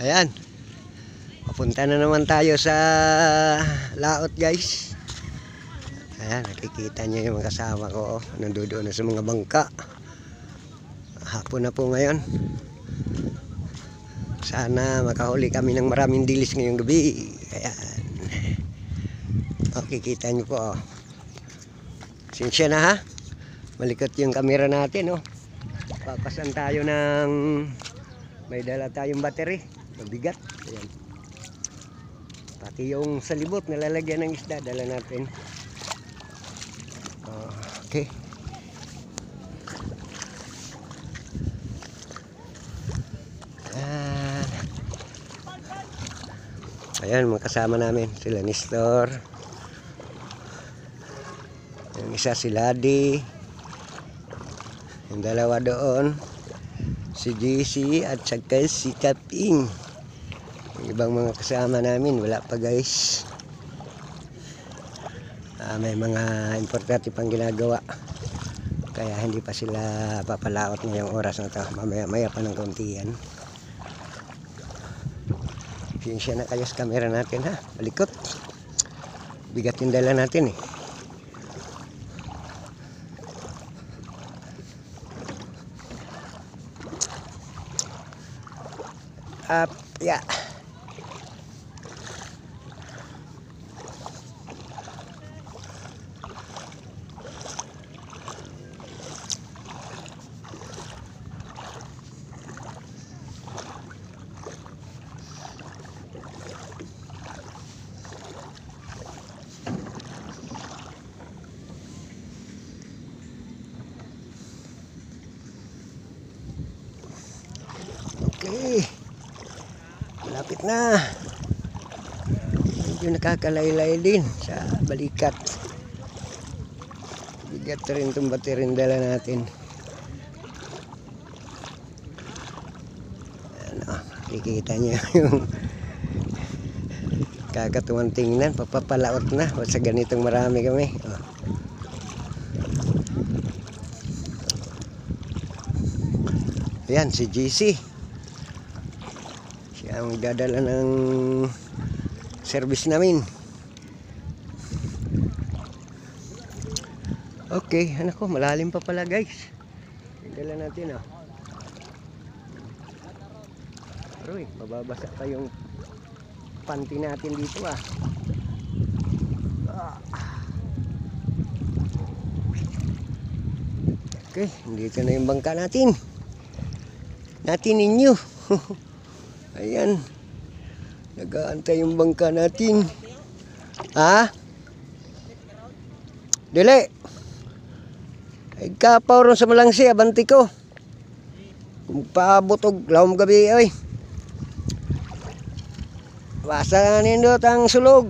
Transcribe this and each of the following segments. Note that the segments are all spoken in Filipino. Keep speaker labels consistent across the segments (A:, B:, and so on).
A: Ayan, papunta na naman tayo sa laot, guys. Ayan, nakikita nyo yung mga kasama ko. Nandoon na sa mga bangka. Hapon na po ngayon. Sana makahuli kami ng maraming dilis ngayong gabi. Ayan. Makikita nyo po. Sinsya na ha. Malikot yung camera natin. Papasan tayo ng... May dala tayong battery. Mabigat. Ayan. Pati yung salibot na lalagyan ng isda, dala natin. Okay. Ayan, mga kasama namin. Sila Nestor. Yung isa si Ladi. Yung dalawa doon. Si JC at saka si Kaping. Yung ibang mga kasama namin wala pa, guys. May mga importante pang ginagawa, kaya hindi pa sila papalaot ngayong oras na ito. Mamaya pa ng konti yan. Sinsya na kayo sa camera natin ha. Malikot. Bigat yung dala natin eh. Yeah. Okay. Malapit na. Medyo nakakalaylay din sa balikat. Bigat rin itong baterang dala natin. Ano, kikita niyo yung kakatuwang tingnan. Papapalaot na sa ganitong marami kami. Ayan, si GC. Siya ang dadala ng service namin. Okay, anak ko, malalim pa pala, guys. Dala natin, Aroy, mababasa pa yung panty natin dito, Okay, dito na yung bangka natin. Natin ninyo. Ayan. Nag-aantay yung bangka natin. Ha? Dili. Ay kapaw ron sa malangsi, abanti ko. Kung paabot og lawom gabi, oy. Basa nindot ang sulog.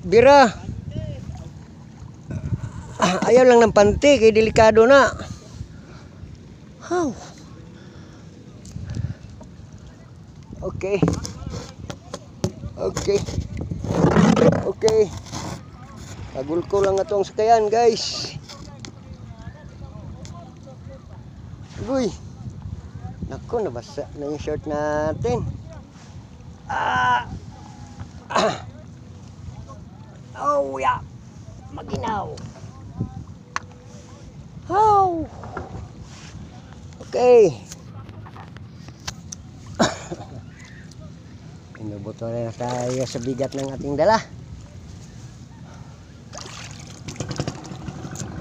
A: Bira. Ayaw lang ng panty, kay delikado na. How? Okay. Okay. Okay. Pagul ko lang itong sakayan, guys. Uy. Naku, nabasa na yung shirt natin. Oh, yeah. Maginaw. Oh. Okay. Inubuto na tayo sa bigat ng ating dala.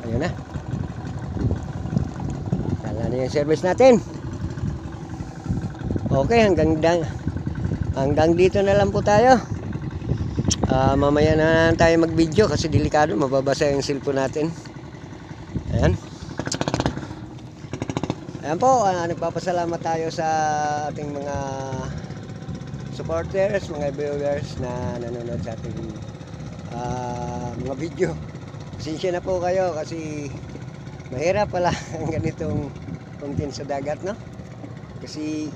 A: Ayun na. Dala na yung service natin. Okay, hanggang dito na lang po tayo. Mamaya na tayo mag-video kasi delikado, mababasa yung cellphone natin. Ayan. Ayan po, nagpapasalamat tayo sa ating mga supporters, mga viewers na nanonood sa ating mga video. Pasensya na po kayo kasi mahirap pala ang ganitong content sa dagat, no? Kasi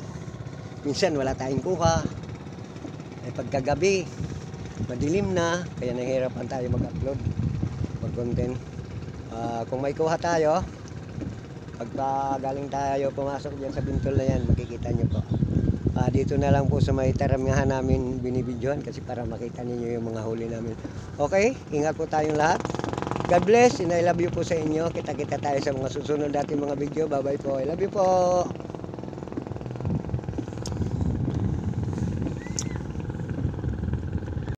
A: minsan wala tayong kuha. Ay pagkagabi, madilim na, kaya nahihirapan tayo mag-upload, mag-content. Kung may kuha tayo, pagka galing tayo pumasok dyan sa bintol na yan, makikita nyo po. Dito na lang po sa may taramyahan namin binibidyohan kasi para makita ninyo yung mga huli namin. Okay, ingat po tayong lahat. God bless and I love you po sa inyo. Kita-kita tayo sa mga susunod natin mga video. Bye-bye po. I love you po.